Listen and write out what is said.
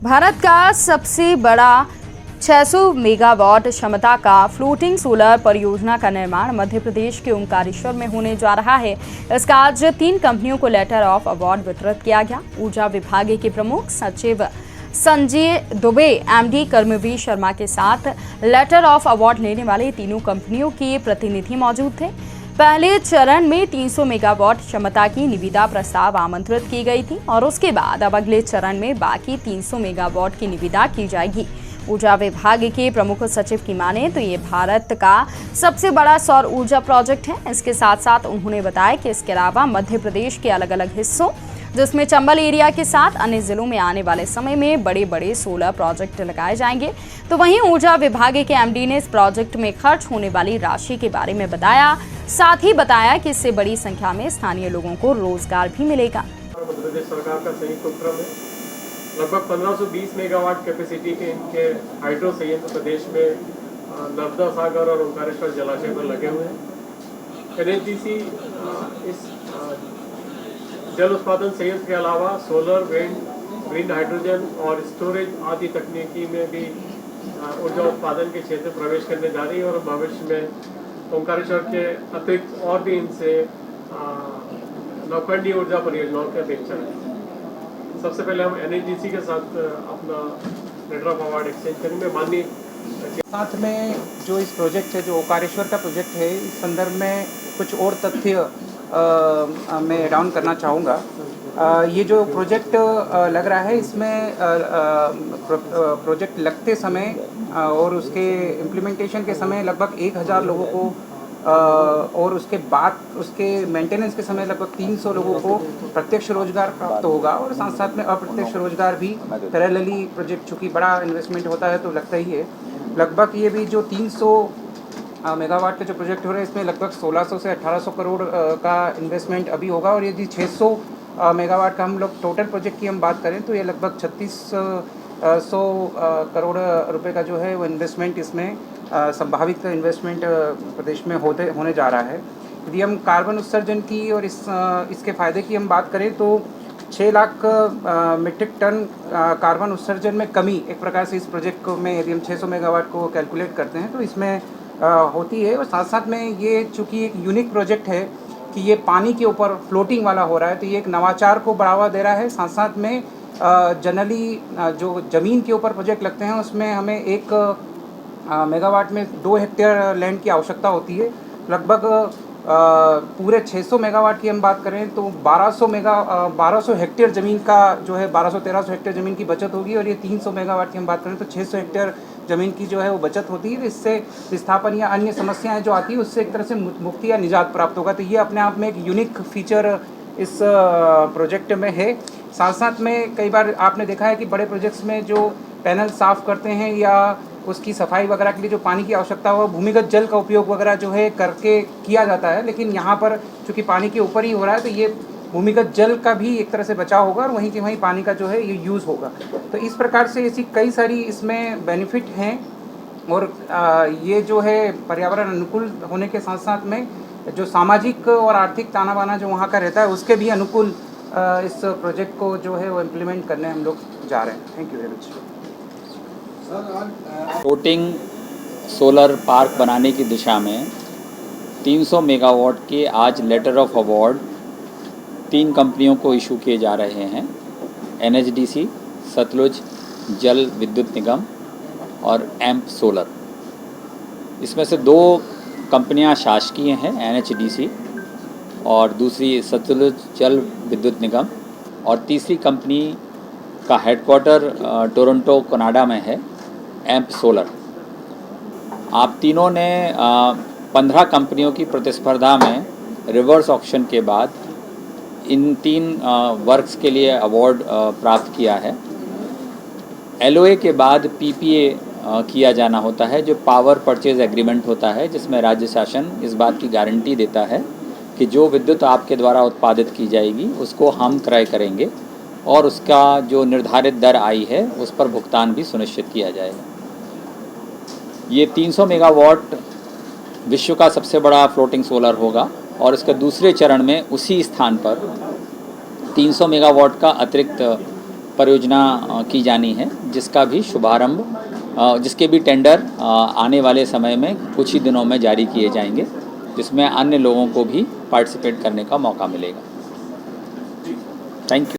भारत का सबसे बड़ा 600 मेगावाट क्षमता का फ्लोटिंग सोलर परियोजना का निर्माण मध्य प्रदेश के ओंकारेश्वर में होने जा रहा है। इसका आज 3 कंपनियों को लेटर ऑफ अवार्ड वितरित किया गया। ऊर्जा विभाग के प्रमुख सचिव संजय दुबे, एमडी कर्मवीर शर्मा के साथ लेटर ऑफ अवार्ड लेने वाले तीनों कंपनियों के प्रतिनिधि मौजूद थे। पहले चरण में 300 मेगावाट क्षमता की निविदा प्रस्ताव आमंत्रित की गई थी और उसके बाद अब अगले चरण में बाकी 300 मेगावाट की निविदा की जाएगी। ऊर्जा विभाग के प्रमुख सचिव की माने तो ये भारत का सबसे बड़ा सौर ऊर्जा प्रोजेक्ट है। इसके साथ साथ उन्होंने बताया कि इसके अलावा मध्य प्रदेश के अलग अलग हिस्सों, जिसमें चंबल एरिया के साथ अन्य जिलों में आने वाले समय में बड़े बड़े सोलर प्रोजेक्ट लगाए जाएंगे। तो वहीं ऊर्जा विभाग के एमडी ने इस प्रोजेक्ट में खर्च होने वाली राशि के बारे में बताया। साथ ही बताया कि इससे बड़ी संख्या में स्थानीय लोगों को रोजगार भी मिलेगा। मध्य प्रदेश सरकार का संयुक्त उपक्रम है। लगभग 1520 मेगावाट कैपेसिटी के इनके हाइड्रो संयंत्र प्रदेश में नर्मदा सागर और ओंकारेश्वर जलाशय पर लगे हुए हैं। एनएचडीसी इस जल उत्पादन संयंत्र के अलावा सोलर, विंड, ग्रीन हाइड्रोजन और स्टोरेज आदि तकनीकी में भी ऊर्जा उत्पादन के क्षेत्र में प्रवेश करने जा रही है और भविष्य में ओंकारेश्वर के अतिरिक्त और भी इनसे नौकरणी ऊर्जा परियोजनाओं की अपेक्षा है। सबसे पहले हम एनएचडीसी के साथ अपना लेटर ऑफ अवार्ड एक्सचेंज करेंगे। माननीय साथ में जो इस प्रोजेक्ट है, जो ओंकारेश्वर का प्रोजेक्ट है, इस संदर्भ में कुछ और तथ्य मैं एड ऑन करना चाहूँगा। ये जो प्रोजेक्ट लग रहा है, इसमें प्रोजेक्ट लगते समय और उसके इम्प्लीमेंटेशन के समय लगभग 1000 लोगों को और उसके बाद उसके मेंटेनेंस के समय लगभग 300 लोगों को प्रत्यक्ष रोजगार प्राप्त होगा और साथ साथ में अप्रत्यक्ष रोजगार भी पैरेलली। प्रोजेक्ट चूँकि बड़ा इन्वेस्टमेंट होता है तो लगता ही है। लगभग ये भी जो 300 मेगावाट का जो प्रोजेक्ट हो रहा है, इसमें लगभग 1600 से 1800 करोड़ का इन्वेस्टमेंट अभी होगा और यदि 600 मेगावाट का हम लोग टोटल प्रोजेक्ट की हम बात करें तो ये लगभग 3600 करोड़ रुपए का जो है वो इन्वेस्टमेंट इसमें संभावित इन्वेस्टमेंट प्रदेश में होने जा रहा है। यदि हम कार्बन उत्सर्जन की और इसके फ़ायदे की हम बात करें तो 6 लाख मीट्रिक टन कार्बन उत्सर्जन में कमी एक प्रकार से इस प्रोजेक्ट में यदि हम 600 मेगावाट को कैलकुलेट करते हैं तो इसमें होती है। और साथ साथ में ये चूँकि एक यूनिक प्रोजेक्ट है कि ये पानी के ऊपर फ्लोटिंग वाला हो रहा है, तो ये एक नवाचार को बढ़ावा दे रहा है। साथ साथ में जनरली जो ज़मीन के ऊपर प्रोजेक्ट लगते हैं उसमें हमें 1 मेगावाट में 2 हेक्टेयर लैंड की आवश्यकता होती है। लगभग पूरे 600 मेगावाट की हम बात करें तो 1200 हेक्टेयर ज़मीन का जो है 1200-1300 हेक्टेयर ज़मीन की बचत होगी और ये 300 मेगावाट की हम बात करें तो 600 हेक्टेयर ज़मीन की जो है वो बचत होती है। इससे विस्थापन या अन्य समस्याएं जो आती है उससे एक तरह से मुक्ति या निजात प्राप्त होगा। तो ये अपने आप में एक यूनिक फीचर इस प्रोजेक्ट में है। साथ साथ में कई बार आपने देखा है कि बड़े प्रोजेक्ट्स में जो पैनल साफ़ करते हैं या उसकी सफाई वगैरह के लिए जो पानी की आवश्यकता हो, भूमिगत जल का उपयोग वगैरह जो है करके किया जाता है, लेकिन यहाँ पर चूँकि पानी के ऊपर ही हो रहा है तो ये भूमिगत जल का भी एक तरह से बचाव होगा और वहीं के वहीं पानी का जो है ये यूज़ होगा। तो इस प्रकार से ऐसी कई सारी इसमें बेनिफिट हैं और ये जो है पर्यावरण अनुकूल होने के साथ साथ में जो सामाजिक और आर्थिक ताना बाना जो वहाँ का रहता है उसके भी अनुकूल इस प्रोजेक्ट को जो है वो इम्प्लीमेंट करने हम लोग जा रहे हैं। Thank you very much. Floating solar park बनाने की दिशा में 300 मेगावाट के आज लेटर ऑफ अवार्ड 3 कंपनियों को इशू किए जा रहे हैं। एनएचडीसी, सतलुज जल विद्युत निगम और एम्प सोलर। इसमें से 2 कंपनियां शासकीय हैं, एनएचडीसी और दूसरी सतलुज जल विद्युत निगम, और तीसरी कंपनी का हेडक्वार्टर टोरंटो कनाडा में है, एम्प सोलर। आप तीनों ने 15 कंपनियों की प्रतिस्पर्धा में रिवर्स ऑक्शन के बाद इन 3 वर्क्स के लिए अवार्ड प्राप्त किया है। एलओए के बाद पीपीए किया जाना होता है, जो पावर परचेज एग्रीमेंट होता है, जिसमें राज्य शासन इस बात की गारंटी देता है कि जो विद्युत आपके द्वारा उत्पादित की जाएगी उसको हम क्रय करेंगे और उसका जो निर्धारित दर आई है उस पर भुगतान भी सुनिश्चित किया जाएगा। ये 300 मेगावाट विश्व का सबसे बड़ा फ्लोटिंग सोलर होगा और इसके दूसरे चरण में उसी स्थान पर 300 मेगावाट का अतिरिक्त परियोजना की जानी है, जिसका भी शुभारंभ जिसके भी टेंडर आने वाले समय में कुछ ही दिनों में जारी किए जाएंगे, जिसमें अन्य लोगों को भी पार्टिसिपेट करने का मौका मिलेगा। Thank you.